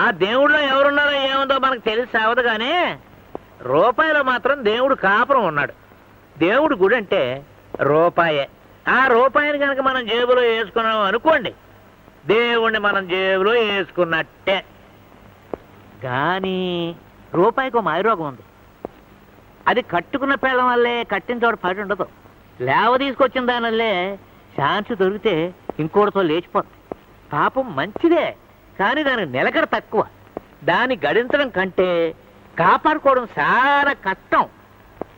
ఆ దేవుడిలో ఎవరున్నారో ఏముందో మనకు తెలిసి సావదు కానీ రూపాయిలో మాత్రం దేవుడు కాపురం ఉన్నాడు. దేవుడు గుడి అంటే రూపాయే. ఆ రూపాయిని కనుక మనం జేబులో వేసుకున్నాం అనుకోండి, దేవుణ్ణి మనం జేబులో వేసుకున్నట్టే. కానీ రూపాయికి ఒక మాయరోగం ఉంది. అది కట్టుకున్న పేదం వల్లే కట్టిన చోట పడి ఉండదు. లేవ తీసుకొచ్చిన దానివల్లే ఛాన్స్ దొరికితే ఇంకోటితో లేచిపోతుంది. పాపం మంచిదే, కానీ దానికి నిలకడ తక్కువ. దాన్ని గడించడం కంటే కాపాడుకోవడం చాలా కష్టం.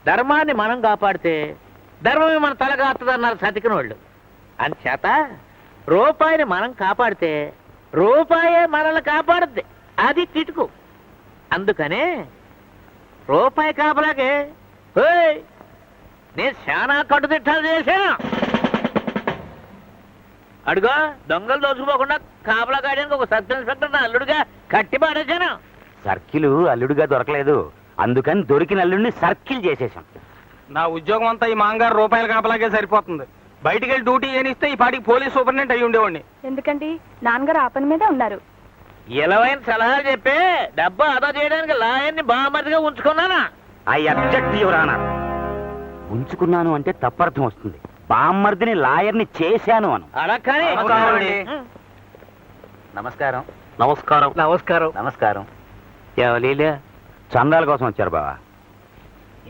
ధర్మాన్ని మనం కాపాడితే ధర్మమే మన తలగాత్తదన్నారు సతికిన వాళ్ళు. అంచేత రూపాయిని మనం కాపాడితే రూపాయే మనల్ని కాపాడుద్ది. అది కిటుకు. అందుకనే రూపాయి కాపలాగే నేను చాలా కట్టుదిట్టాలు చేశాను. అడుగో దొంగలు దోచుకుపోకుండా కాపలా కాయడానికి ఒక సబ్ ఇన్స్పెక్టర్ అల్లుడుగా కట్టి పాడేశాను. సర్కిల్ అల్లుడుగా దొరకలేదు, అందుకని దొరికిన అల్లుడిని సర్కిల్ చేసేసాం. నా ఉద్యోగం అంతా ఈ మాంగారు రూపాయల కాపలాగే సరిపోతుంది. బయటికి వెళ్ళి డ్యూటీ ఏనిస్తే ఈ పాటికి పోలీస్ సూపరింటెండెంట్ అయ్యి ఉండేవాడిని. ఎందుకండి నాన్నగారు ఆ పని మీదే ఉన్నారు. ఇలవైన సలహాలు చెప్పి డబ్బు ఆదా చేయడానికి లాయర్ని బామర్దిగా ఉంచుకున్నానా? I object your honour. ఉంచుకున్నాను అంటే తప్పర్థం వస్తుంది. బామ్మర్దిని లాయర్ని చేశాను అను. అలా కానీ నమస్కారం. నమస్కారం నమస్కారం నమస్కారం. ఎవలీలే చందాల కోసం వచ్చారు బావా.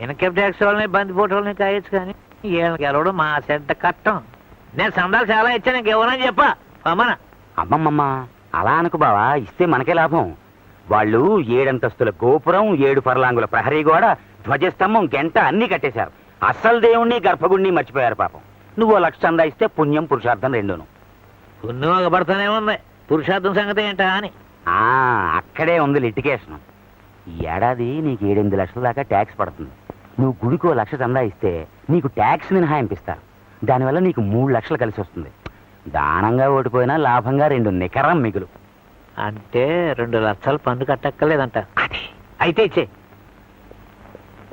ఇన్కమ్ ట్యాక్స్ వాళ్ళని బందిపోటు వాళ్ళని కాయచ్చు కానీ వీళ్ళకి గెలవడం మా చెడ్డ కట్టం. నేను సందాలు చాలా ఇచ్చాను, ఇంకెవరని చెప్పా అమ్మన. అమ్మమ్మమ్మ అలా అనుకు బావా, ఇస్తే మనకే లాభం. వాళ్ళు 7 అంతస్తుల గోపురం, 7 పర్లాంగుల ప్రహరీ గోడ, ధ్వజస్తంభం, గంట అన్ని కట్టేశారు. అస్సలు దేవుణ్ణి గర్భగుడిని మర్చిపోయారు పాపం. నువ్వు 1 లక్ష చందా ఇస్తే పుణ్యం పురుషార్థం రెండును. పుణ్యం ఒకపడుతూనే ఉంది, పురుషార్థం సంగతి ఏంటా అని. అక్కడే ఉంది లిటికేషన్. ఈ ఏడాది నీకు 7-8 లక్షల దాకా ట్యాక్స్ పడుతుంది. నువ్వు గుడికో 1 లక్ష చందా ఇస్తే నీకు ట్యాక్స్ మినహాయింపిస్తారు. దానివల్ల నీకు 3 లక్షలు కలిసి వస్తుంది. దానంగా ఓడిపోయినా లాభంగా 2 నికరం మిగులు. అంటే 2 లక్షలు పన్ను కట్టక్కర్లేదంట. అయితే ఇచ్చే.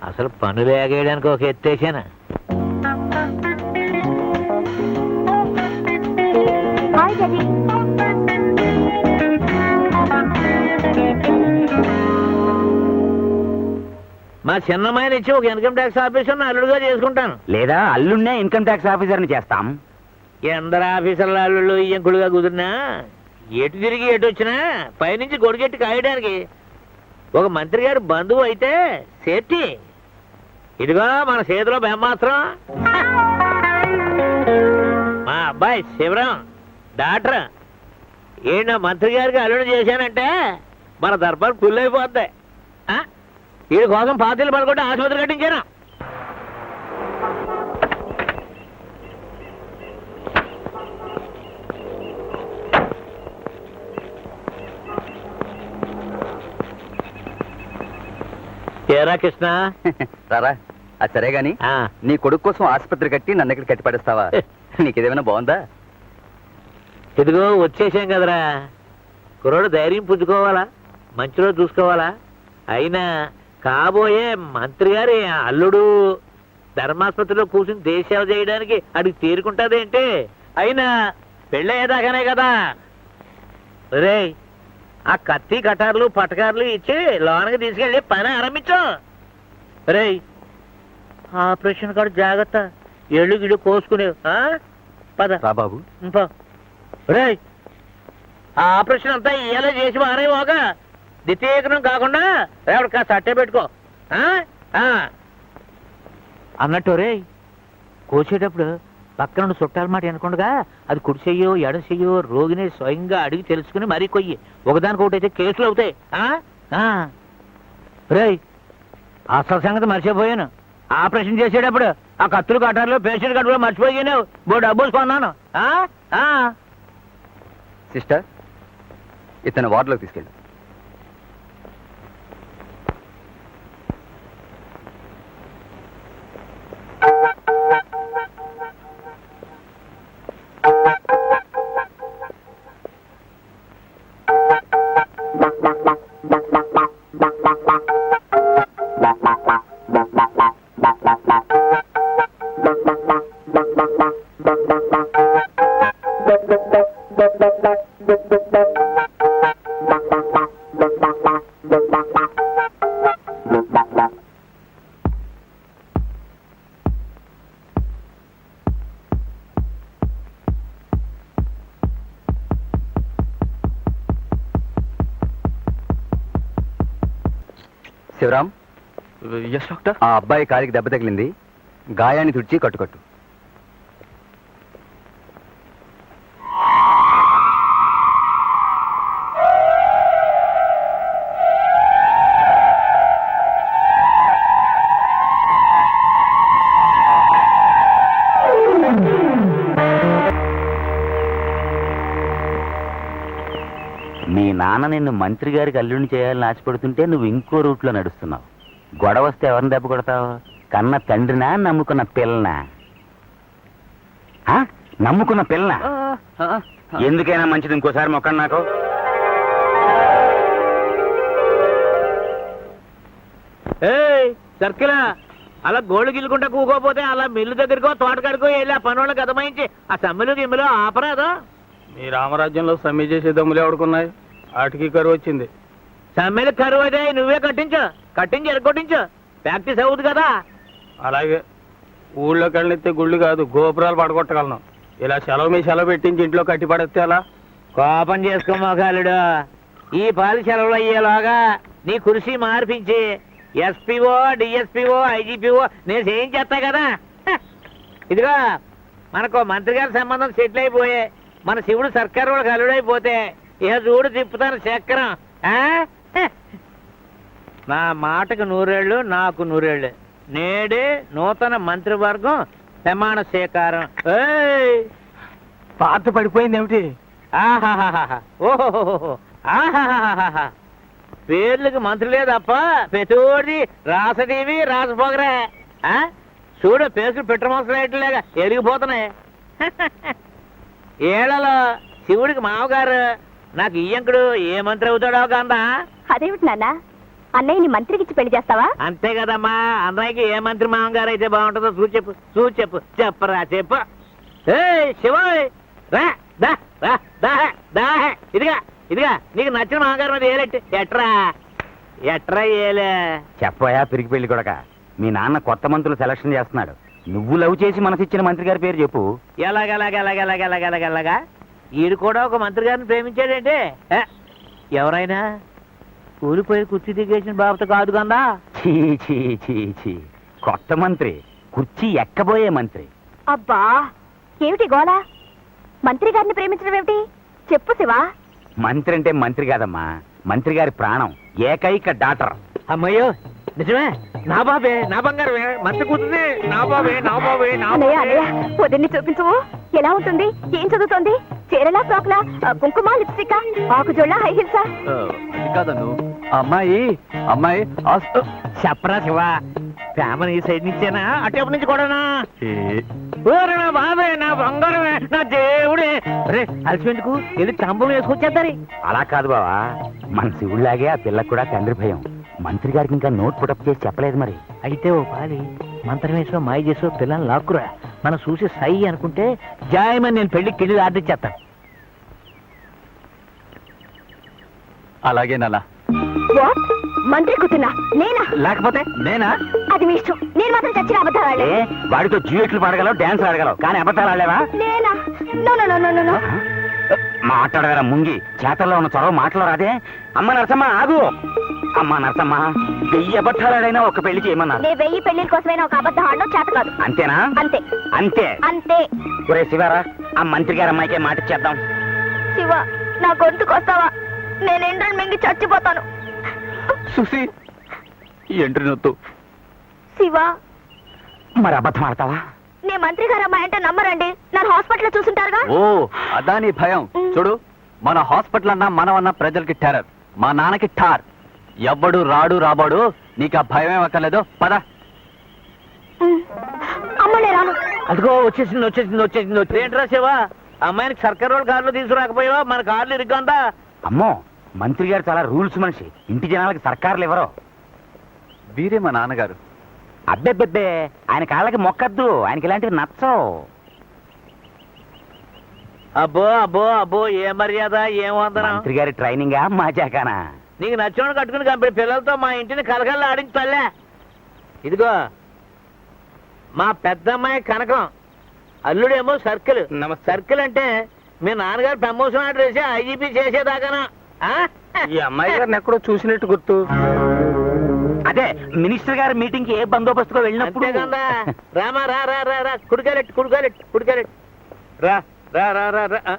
అసలు పన్నులు ఎగేయడానికి ఒక ఎత్తేసానా? మా చిన్నమ్మాయిని ఇచ్చి ఒక ఇన్కమ్ ట్యాక్స్ ఆఫీసర్ అల్లుడుగా చేసుకుంటాను. లేదా అల్లుడినే ఇన్కమ్ ట్యాక్స్ ఆఫీసర్ని చేస్తాం. ఎందరు ఆఫీసర్ల అల్లుళ్ళు ఇంకుడుగా కుదిరినా ఎటు తిరిగి ఎటు వచ్చినా పైనుంచి గొడిగెట్టి కాయడానికి ఒక మంత్రి గారు బంధువు అయితే సేఫ్టీ. ఇదిగో మన చేతిలో బ్రహ్మాస్త్రం. మా అబ్బాయి శివరాం డాక్టర్ ఏంటో మంత్రి గారికి అల్లుడు చేశానంటే మన దర్బార్ ఫుల్ అయిపోద్ది. వీడి కోసం పాతీలు పడుకుంటే ఆసుపత్రి కట్టించాను. ఏరా కృష్ణ రారా. అది సరే గాని నీ కొడుకు కోసం ఆసుపత్రి కట్టి నన్ను ఇక్కడ కట్టి పడేస్తావా? నీకేదేమైనా బాగుందా? ఇదిగో వచ్చేసాం కదరా. కుర్రోడు ధైర్యం పుచ్చుకోవాలా, మంచిలో చూసుకోవాలా. అయినా కాబోయే మంత్రి గారి అల్లుడు ధర్మాసుపత్రిలో కూర్చుని దేశసేవ చేయడానికి అడిగి తీరుకుంటాదేంటి? అయినా పెళ్ళయ్యేదాకానే కదా. రే ఆ కత్తి కటార్లు పటకార్లు ఇచ్చి లోనకి తీసుకెళ్ళి పని ఆరంభించు. రే ఆపరేషన్ కాదు, జాగ్రత్త. ఎళ్ళు గిడు కోసుకునే పద బాబు. రే ఆ ఆపరేషన్ అంతా ఇయ్యాలే చేసి మారేవాగా ద్వితీయకరం కాకుండా రేపటి కాస్త అట్టే పెట్టుకో అన్నట్టు. రే కోసేటప్పుడు పక్కన నుండి చుట్టాల మాట అనుకుండగా అది కుడి చెయ్యో ఎడ చెయ్యో రోగిని స్వయంగా అడిగి తెలుసుకుని మరీ కొయ్యి. ఒకదానికొకటి అయితే కేసులు అవుతాయి. రే అసలు సంగతి మర్చిపోయాను. ఆపరేషన్ చేసేటప్పుడు ఆ కత్తులు కట్టారులో పేషెంట్ కట్టులో మర్చిపోయాను. డబ్బులు కొన్నాను. సిస్టర్ ఇతను వార్డులోకి తీసుకెళ్ళు. Shivaram, yes doctor. ఆ అబ్బాయి కాలికి దెబ్బ తగిలింది, గాయాన్ని తుడిచి కట్టుకట్టు. మీ నాన్న నిన్ను మంత్రి గారికి అల్లుడిని చేయాలని ఆశపడుతుంటే నువ్వు ఇంకో రూట్లో నడుస్తున్నావు. గొడవ వస్తే ఎవరిని దెబ్బ కొడతావు? కన్న తండ్రినా, నమ్ముకున్న పిల్లనా? నమ్ముకున్న పిల్లనా? ఎందుకైనా మంచిది ఇంకోసారి మొక్కండి నాకు. ఏయ్ సర్కిలా, అలా గోళ్ళు గిల్లుకుంటా కూకోపోతే అలా మిల్లు దగ్గరకో తోటకాడికో వెళ్ళి ఆ పనులకు గదమాయించి ఆ సమ్మెలు గిమ్మెలు ఆపరాదు. మీ రామరాజ్యంలో సమ్మె చేసే దమ్ములు ఎవడుకున్నాయి? ఆటికి కరువు వచ్చింది. సమ్మెలు కరువు అయితే నువ్వే కట్టించి ఎరగొట్టించు. ప్రాక్టీస్ అవుతుంది కదా. అలాగే ఊళ్ళోకి వెళ్ళితే గుళ్ళు కాదు, గోపురాలు పడగొట్టగలను. ఇలా సెలవు మీ సెలవు పెట్టించి ఇంట్లో కట్టి పడేస్తే అలా. కోపం చేసుకో మొగాలుడు. ఈ పాలి సెలవులు అయ్యేలాగా నీ కుర్చీ మార్పించి ఎస్పీఓ, డిఎస్పీఓ, ఐజీపీఓ నేను చేయించేస్తా కదా. ఇదిగో మనకు మంత్రి గారి సంబంధం సెటిల్ అయిపోయే మన శివుడు సర్కారు వాళ్ళకి అల్లుడైపోతే ఇక చూడు తిప్పుతాను చక్రం. నా మాటకు 100 ఏళ్ళు, నాకు 100 ఏళ్ళు. నేడే నూతన మంత్రివర్గం ప్రమాణ స్వీకారం. ఏయ్ పాత పడిపోయింది ఏమిటి? ఆహాహాహా, ఓహోహోహో, ఆహాహాహా. పేర్లకు మంత్రులే తప్ప ప్రతోడి రాసటీవి రాసపోగరే. చూడు పేసులు పెట్రమోసలేట్లేగా ఎరిగిపోతున్నాయి. ఏళ్లలో శివుడికి మామగారు నాకు ఇయ్యంకుడు ఏ మంత్రి అవుతాడో కందా. అదేమిటి నాన్న, అన్నయ్యని మంత్రికిచ్చి పెళ్లి చేస్తావా? అంతే కదమ్మా, అన్నయ్యకి ఏ మంత్రి మామగారు అయితే బాగుంటుందో చూచెప్పు చెప్పరా చెప్పు. ఏ శివ రా దా రా దా దా ఇదిగా నీకు నచ్చిన మామగారు మీద ఏలెట్టు ఎట్రా ఏలే. చెప్పయా పిరికి పెళ్లి కొడక, మీ నాన్న కొత్త మంత్రులు సెలక్షన్ చేస్తున్నాడు. నువ్వు లవ్ చేసి మనసిచ్చిన మంత్రి గారి పేరు చెప్పు. ఎలాగలాగలాగలాగలాగలాగా ఈడు కూడా ఒక మంత్రి గారిని ప్రేమించాడంటే ఎవరైనా కూలిపోయి కుర్చీ దిగేసిన బాబుతో కాదు కదా. చీ చీ చీ చీ, కొత్త మంత్రి, కుర్చీ ఎక్కబోయే మంత్రి. అబ్బా ఏమిటి గోలా? మంత్రి గారిని ప్రేమించడం ఏమిటి? చెప్పు శివా. మంత్రి అంటే మంత్రి కాదమ్మా, మంత్రి గారి ప్రాణం, ఏకైక డాటర్. అమ్మయ్యో నిజమే, నా బాబే, నా బంగారమే, మంచి కూతుంది, నా బాబే. అన్నయ్య అన్నయ్య పొద్దున్నే చూపించు. ఎలా ఉంటుంది? ఏం చదువుతోంది? చీరలా, ఫ్రాక్లా, కుంకుమ, లిప్స్టిక్, ఆకుజోళ్ళ, హై హిల్సా? అది కాదను, అమ్మాయి చెప్పరా శివ, ఫ్యామిలీ ఈ సైడ్ నుంచేనా అటు నుంచి కూడానా? ఓరే నా బాబే, నా బంగారమే, నా దేవుడే. అరే అలసిపెందుకు, వెళ్ళి తంబం వేసుకొచ్చేద్దరి. అలా కాదు బావా, మన శివుడిలాగే ఆ పిల్లకు కూడా తండ్రి భయం. మంత్రి గారికి ఇంకా నోట్ పుటప్ చేసి చెప్పలేదు మరి. అయితే ఓ పాలి మంత్రం వేసో మాయ చేసో పిల్లల్ని లాక్కురా. మనం చూసి సై అనుకుంటే జాయమని నేను పెళ్లికి కెళ్ళి ఆర్డర్ చేస్తాను. అలాగే నాన్న. వాట్? మంత్రి కూతున్నా నేనా? లేకపోతే నేనా? అది మీ ఇష్టం. నేను మాత్రం చచ్చిన అబద్ధాలు ఆడలే. వాడితో డ్యూయెట్లు పాడగలవు, డాన్స్ ఆడగలవు, కానీ అబద్ధాలు ఆడలేవా? నేనా? No no no no no. మాట్లాడగరా ముంగి, చేతల్లో ఉన్న చొరవ మాటలో రాదే. అమ్మ నరసమ్మ ఆగు. అమ్మ నరసమ్మ, 1000 అబద్ధాలాడైనా ఒక పెళ్లి చేయమన్నారు. నే 1000 పెళ్లిల కోసమైనా ఒక అబద్ధం ఆడడం చేత కాదు. అంతేనా? అంతే అంతే. అంతే. ఒరే శివారా, ఆ మంత్రి గారి అమ్మాయికే మాట ఇచ్చేద్దాం. శివ, నా గొంతుకొస్తావా? నేను ఎండ్రని మింగి చచ్చిపోతాను. సుసి, ఎంట్రీ నొత్తు. శివ, మరి అబద్ధం ఆడతావా? నే మంత్రి గారు అమ్మాయి అంటే నమ్మరండి. నన్ను హాస్పిటల్లో చూసుంటారుగా. ఓ అదా నీ భయం. చూడు, మన హాస్పిటల్ అన్నా మనం అన్న ప్రజలకి టెర్రర్, మా నాన్నకి ఠార్. ఎవ్వడు రాడు రాబాడు, నీకు ఆ భయం ఏమక్కర్లేదు. పద. అమ్మలే రాను. అదిగో వచ్చేసింది. ఏంట్రా శివ, అమ్మాయికి సర్కారు వాళ్ళ కార్లో తీసుకురాకపోయావా? మన కార్లు ఇరుగ్గా. అమ్మో, మంత్రి గారు చాలా రూల్స్ మనిషి. ఇంటి జనాలకి సర్కారులు ఎవరో. వీరే మా నాన్నగారు. అబ్బెబ్బెబ్బే, ఆయన కాళ్ళకి మొక్కద్దు, ఆయనకి ఇలాంటివి నచ్చవు. అబ్బో ఏ మర్యాద, ఏం వందనం. మంత్రి గారి ట్రైనింగా మజాకానా? నీకు నచ్చిన కట్టుకుని కంపెనీ పిల్లలతో మా ఇంటిని కలకల్లా ఆడించి తల్లే. ఇదిగో మా పెద్దమ్మాయి కనకం, అల్లుడేమో సర్కిల్. నమస్తే. సర్కిల్ అంటే మీ నాన్నగారు ప్రమోషన్ ఆర్డర్ వేసి ఐజీపీ చేసేదాకానా? ఈ అమ్మాయి గారిని ఎక్కడో చూసినట్టు గుర్తు. అదే మినిస్టర్ గారి మీటింగ్ కి ఏ బందోబస్తుగా వెళ్ళినప్పుడు అంతే కదా. రామా రా రా రా రా కుడికాలెట్టు రా రా రా రా రా.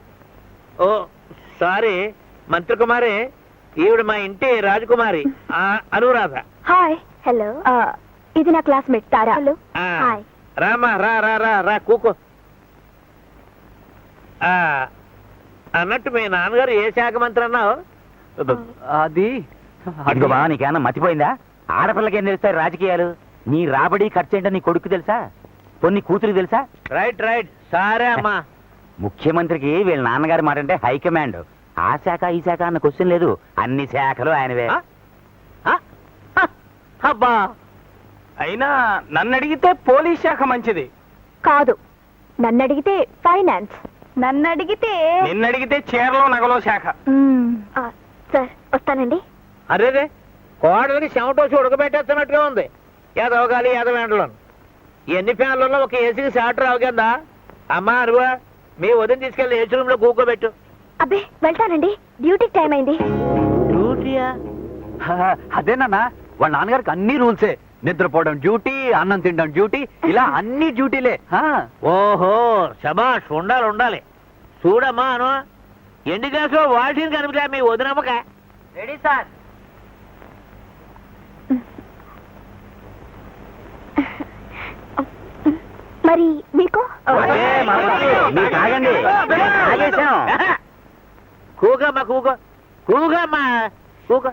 ఓ సారీ మంత్రి కుమారి, ఈవిడ మా ఇంటి రాజకుమారి అనురాధ. హాయ్. హలో. ఇది నా క్లాస్మేట్ తారా. హలో. ఆ, హాయ్. రామా రా రా రా రా కూకో. అన్నట్టు మీ నాన్నగారు ఏ శాఖ మంత్రి అన్నావు? అది ఇదిగో బావ, నీకేమన్నా మర్చిపోయిందా? ఆడపిల్లకి ఏం తెలుస్తాయి రాజకీయాలు? నీ రాబడి ఖర్చు ఏంటో నీ కొడుకు తెలుసా? కొన్ని కూతురికి తెలుసా? రైట్ రైట్ సరే అమ్మా. ముఖ్యమంత్రికి వీళ్ళ నాన్నగారి మాట అంటే హైకమాండ్. ఆ శాఖ ఈ శాఖ అన్న క్వశ్చన్ లేదు, అన్ని శాఖలు ఆయనవే. అబ్బా అయినా నన్ను అడిగితే పోలీస్ శాఖ మంచిది. కాదు, నన్ను అడిగితే ఫైనాన్స్. నన్ను అడిగితే నిన్ను అడిగితే చీరలో నగలో శాఖ. సార్ వస్తానండి. అరేదే కోడలికి చెమటోసి ఉడకబెట్టేస్తున్నట్టుగా ఉంది. ఎదవగాలి ఎదవేంటలో ఎన్ని ఫ్యాన్లలో ఒక ఏసీకి షార్ట్ రావు కదా. అమ్మా అరువా, మీ వదిన తీసుకెళ్ళి ఏసీ రూమ్ లో కూకోబెట్టు. అబ్బే వెళ్తానండి, డ్యూటీకి టైం అయింది. డ్యూటీయా? అదేనన్నా వాళ్ళ నాన్నగారికి అన్ని రూల్సే. నిద్రపోవడం డ్యూటీ, అన్నం తినడం డ్యూటీ, ఇలా అన్ని డ్యూటీలే. ఓహో శబాష్, ఉండాలి ఉండాలి. చూడమ్మా అను, ఎండి గ్లాసులో వాషింగ్ కనిపించా మీ వదినమ్మక. Ready sir. మరి మీకు అదే మనకొద్దు, మీరు తాగండి. మేము తాగేశాం. కూకమ్మా కూకమ్మా కూక.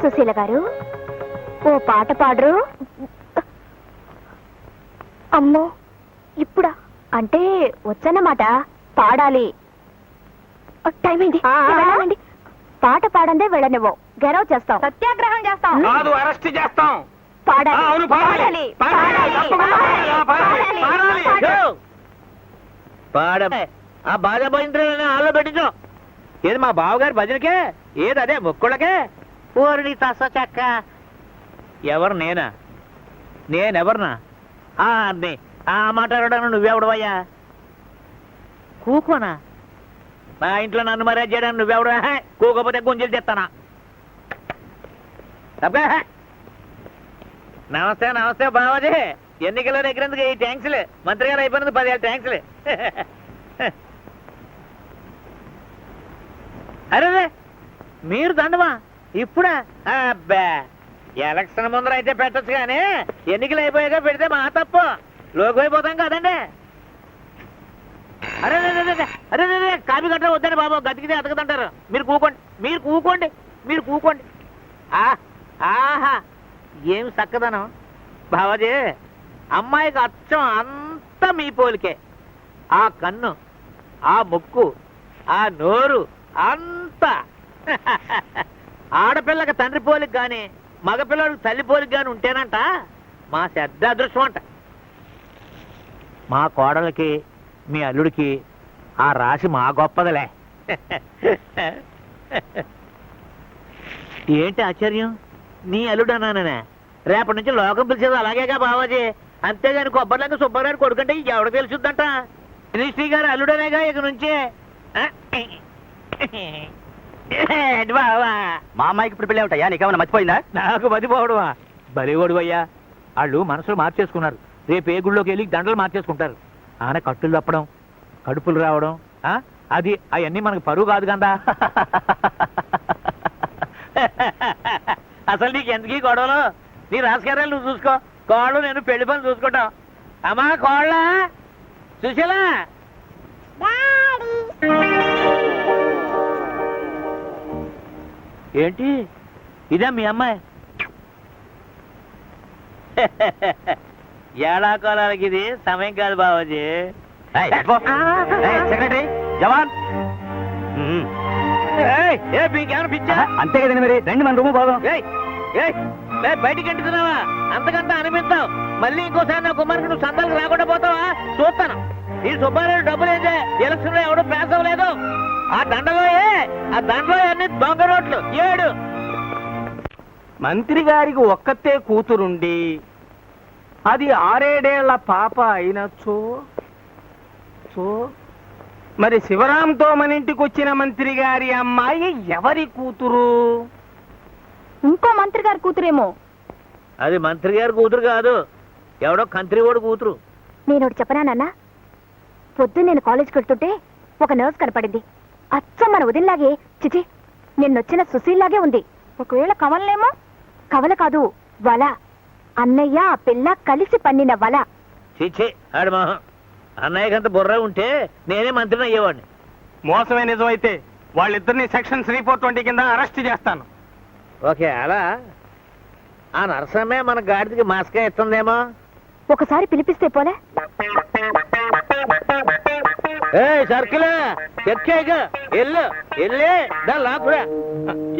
సుశీల గారు ఓ పాట పాడరు? అమ్మో ఇప్పుడా? అంటే వచ్చన్నమాట, పాడాలి. టైం అయింది, వెళ్ళాలండి. పాట పాడందే వెళ్ళనివ్వు, గెరవ్ చేస్తాం, సత్యాగ్రహం చేస్తాం. కాదు, అరెస్ట్ చేస్తాం. పాడాలి, అవును, పాడాలి. పాడాలి, తప్పకుండా పాడాలి. పాడాలి. పాడమ్మ ఆ బాధ భయంత్రులని హాల్లో పెట్టించు. ఏది మా బావగారి భజనకే? ఏది అదే మొక్కుళ్ళకే? ఊరిని తస చెక్క. ఎవరు నేనా? నేనెవరినా? ఆ మాట్లాడడానికి నువ్వెవడవయ్యా? కూకోనా? మా ఇంట్లో నన్ను మర్యాద చేయడానికి నువ్వెవడా? కూకోపోతే గుంజలు తెస్తానా? నమస్తే నమస్తే బావాజీ. ఎన్నికల్లో దగ్గరందుకు ఈ ట్యాంక్స్లే, మంత్రి గారు అయిపోయినందుకు 10,000 ట్యాంక్స్లే. అరే మీరు దండమా ఇప్పుడా? అబ్బా, ఎలక్షన్ ముందర అయితే పెట్టచ్చు కానీ ఎన్నికలు అయిపోయాక పెడితే మా తప్పు, లోకి అయిపోతాం కదండి. అరే అరే అరే కాపీ గట్రా వద్దండి బాబు, గతికితే అతకదంటారు. మీరు కూకోండి, మీరు కూకోండి, మీరు కూకోండి. ఆహా ఏం చక్కదనం బావాజీ. అమ్మాయికి అచ్చం అంతా మీ పోలికే. ఆ కన్ను, ఆ ముక్కు, ఆ నోరు అంతా. ఆడపిల్లకి తండ్రి పోలిక గాని మగపిల్లడికి తల్లి పోలిక గాని ఉంటేనంట మా శ్రద్ధ అదృష్టం అంట. మా కోడలకి మీ అల్లుడికి ఆ రాశి మా గొప్పదలే. ఏంటి ఆశ్చర్యం? నీ అల్లుడు అన్నానే, రేపటి నుంచి లోకం పిలిచేది అలాగేగా బావాజీ. అంతేగాని కొబ్బరిలంగా సుబ్బారావు కొడుకంటే ఎవరికి తెలుసుద్దంట. శ్రీ గారు అల్లుడనేగా ఇక నుంచే. బావా మా అమ్మాయికి ఇప్పుడు పెళ్ళి ఉంటాయా? నీకేమన్నా మర్చిపోయిందా? నాకు మతిపోవడమా? బలిగోడు అయ్యా. వాళ్ళు మనసులు మార్చేసుకున్నారు. రేపు ఏ గుళ్ళోకి వెళ్ళి దండలు మార్చేసుకుంటారు. ఆన కట్టులు తప్పడం, కడుపులు రావడం, అది అవన్నీ మనకు పరువు కాదు కదా. అసలు నీకు ఎందుకీ గొడవలు? నీ రాజకీయాలు నువ్వు చూసుకో, కోళ్ళు నేను పెళ్లి పని చూసుకుంటాం. అమ్మా కోళ్ళ సుశీల, ఏంటి ఇదే మీ అమ్మాయి? ఏడాకోలాలకి ఇది సమయం కాదు బాబాజీ. సెక్రటరీ జవాన్. మీకేమైనా పిచ్చా? అంతే కదండి మరి రండి మన రూమ్ పోదాం. ఏయ్, ఏయ్, ఏయ్, బయటికి ఎంటుతున్నావా? అంతకంతా అనిపిస్తావు. మళ్ళీ ఇంకోసారి నా కుమారుడు నువ్వు సందాలకు రాకుండా పోతావా? చూస్తాను. ఈ సుబ్బారావు డబ్బులు ఏంటే ఎలక్షన్ లో ఎవడో పాస్ అవ్వలేదు. ఆ దండలో అన్ని దొంగ రోడ్లు 7. మంత్రి గారికి ఒక్కతే కూతురుండి అది 6-7 ఏళ్ల పాప అయినచో మరి శివరాంతో మన ఇంటికి వచ్చిన మంత్రి గారి అమ్మాయి ఎవరి కూతురు? ఇంకో మంత్రి గారి కూతురేమో. అది మంత్రి గారి కూతురు కాదు, ఎవడో కంత్రి వాడు కూతురు. నేను ఒకటి చెప్పనా నాన్న? పొద్దున్న నేను కాలేజ్కి వెళ్తుంటే ఒక నర్స్ కనపడింది. అచ్చం మన వదినలాగే, చిచి నిన్నొచ్చిన సుశీల్లాగే ఉంది. ఒకవేళ కవలనేమో? కవల కాదు, వల. అన్నయ్య ఆ పిల్ల కలిసి పన్నిన వల. చిచ్చి ఆడు మొహం. అన్నయ్యకంత బుర్ర ఉంటే నేనే మంత్రిని అయ్యేవాడిని. మోసమే నిజమైతే వాళ్ళిద్దరిని సెక్షన్ 3/420 కింద అరెస్ట్ చేస్తాను. ఓకే, అలా ఆ నరసమ్మే మన గాడికి మాస్కా ఇస్తుందేమో. ఒకసారి పిలిపిస్తే పోలే? సర్కిల్ ఎల్లు ఎల్లే దాని లాక్కురా.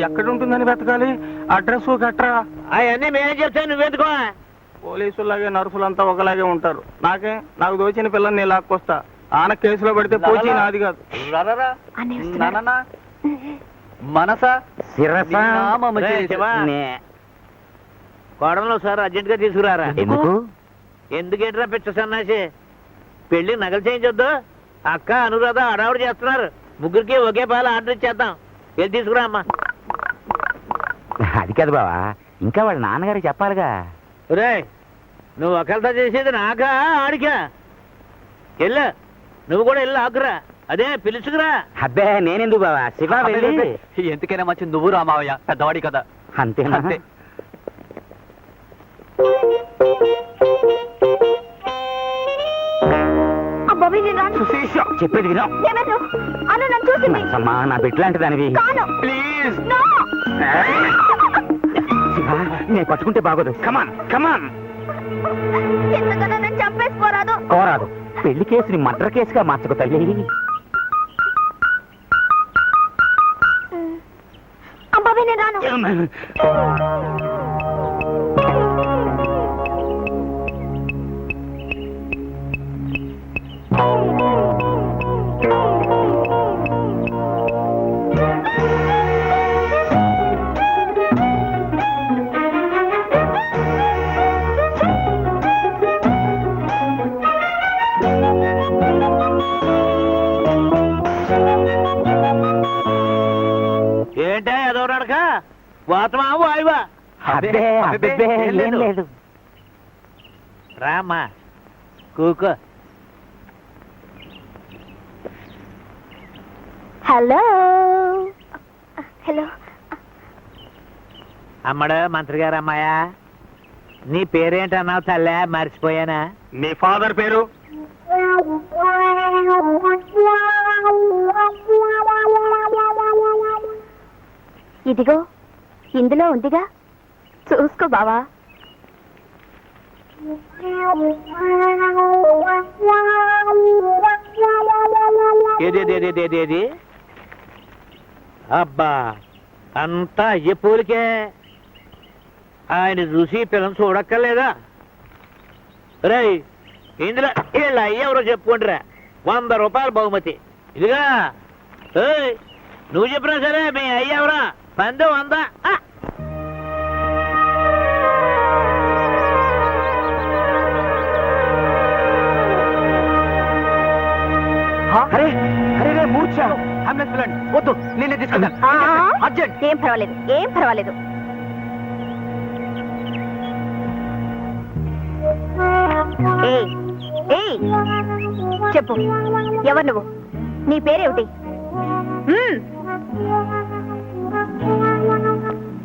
ఎక్కడుంటుందని వెతకాలి? అడ్రస్ గట్రా అవన్నీ మేనేజ్ చెప్తాను, నువ్వెందుకో. పోలీసులాగే నర్సులంతా ఒకలాగే ఉంటారు. నాకు దోచిన పిల్లని నేను లాక్కొస్తా. ఆన కేసులో పడితే పోచి నాది కాదు. అన్నయ్య వస్తున్నాడు. మనసా కోడలో సార్ అర్జెంట్ గా తీసుకురారా. ఎందుకు? ఎందుకేంట్రా పిచ్చ సన్నాసి? పెళ్లి నగలు చేయించొద్దు. అక్క అనురాధ అడావుడు చేస్తున్నారు. ముగ్గురికి ఒకే పాలు ఆర్డర్ ఇచ్చేద్దాం. వెళ్ళి తీసుకురా అమ్మా. అది కాదు బావా, ఇంకా వాళ్ళ నాన్నగారికి చెప్పాలిగా. రే, నువ్వు ఒకరితో చేసేది నాకా ఆడికా? వెళ్ళు, నువ్వు కూడా వెళ్ళి ఆకురా. అదే పిలుచుకురా. అబ్బే నేనెందుకు బావా, శివ వెళ్ళి. ఎందుకైనా మంచి నువ్వు రామావయ్య, పెద్దవాడి కదా. అంతేనా? అంతే. అబ్బాబీ నేను రాను. చెప్పేది వినో. ఏమను? అను నన్ను చూసింది. అమ్మా నా బిడ్డలాంటి దానివి. కాను. ప్లీజ్. నో. శివ, నేను పట్టుకుంటే బాగోదు. కమాన్ కమాన్. ఎందుకన్నా నన్ను చంపేసిపోరాదు. కోరాదు. పెళ్లి కేసుని మర్డర్ కేసుగా మార్చుకో తల్లి. అబ్బాబీ నేను రాను. ఏంటే ఎదవరాడక? వాతమా వాయువా? అబ్బే అబ్బే ఏం లేదు. రామ్మా కూకో. Hello hello. అమ్మడు మంత్రి గారు అమ్మాయా, నీ పేరేంటన్నావు తల్లే? మర్చిపోయానా? మీ ఫాదర్ పేరు? ఇదిగో ఇందులో ఉందిగా, చూసుకో బావా. ఏది అబ్బా, అంతా అయ్యే పూలికే. ఆయన చూసి పిల్లలు చూడక్కర్లేదా? రై, ఇందులో వీళ్ళ అయ్యెవరో చెప్పుకుంటారా. 100 రూపాయలు బహుమతి. ఇదిగా ఏయ్, నువ్వు చెప్పినా సరే మీ అయ్యెవరా? 100 100. అరే అరే రే మూర్ఛ. అంబులెన్స్ పిల్లండి. వద్దు, నేనే తీసుకుంటా. అర్జెంట్. ఏం పర్వాలేదు, ఏం పర్వాలేదు. ఏయ్, ఏయ్, చెప్పు, ఎవరు నువ్వు? నీ పేరేమిటి?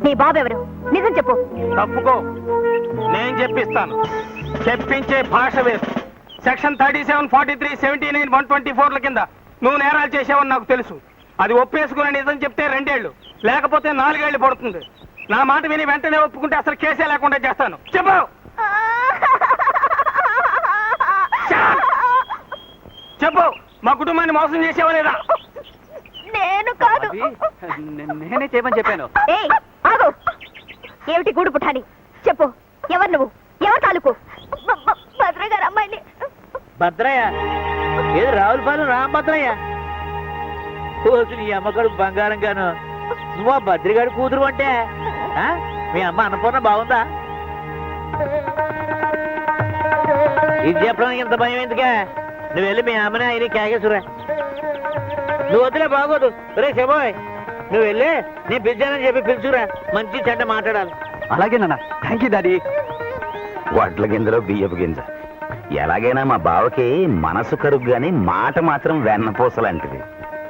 నీ బాబెవరు? నిజం చెప్పు. తప్పుకో, నేను చెప్పిస్తాను. చెప్పించే భాష వేరు. సెక్షన్ 37, 43, 79, 124 కింద నువ్వు నేరాలు చేసావని నాకు తెలుసు. అది ఒప్పేసుకుని నిజం చెప్తే 2 ఏళ్ళు, లేకపోతే 4 ఏళ్ళు పడుతుంది. నా మాట విని వెంటనే ఒప్పుకుంటే అసలు కేసే లేకుండా చేస్తాను. చెప్పు. చెప్పు, మా కుటుంబాన్ని మోసం చేసావా లేదా? నేను కాదు. అది నేనే చేయమని చెప్పాను. ఏయ్, ఆగు. ఏమిటి గూడు పుట్టాని? చెప్పు, ఎవరు నువ్వు? ఎవరు తాలూకు? భద్ర గారు అమ్మాయిని. భద్రయ్య ఏది రావులపాలెం రామభద్రయ్య రోజు నీ అమ్మకడు బంగారం గాను నువ్వు ఆ భద్రిగాడి కూతురు అంటే ఆ? మీ అమ్మ అన్నపూర్ణ బాగుందా? ఇది చెప్పడానికి ఇంత భయం ఎందుకే? నువ్వు వెళ్ళి మీ అమ్మని ఆయన కేకేసురా. నువ్వు వద్దులే, బాగోదు. రే శబోయ్, నువ్వు వెళ్ళి నేను పిలిచానని చెప్పి పిలుచురా. మంచి చెడ్డ మాట్లాడాలి. అలాగే నాన్న. Thank you daddy. వడ్ల గింజలో బియ్యపు గింజ. ఎలాగైనా మా బావకి మనసు కరుగ్గాని మాట మాత్రం వెన్నపూసలాంటిది.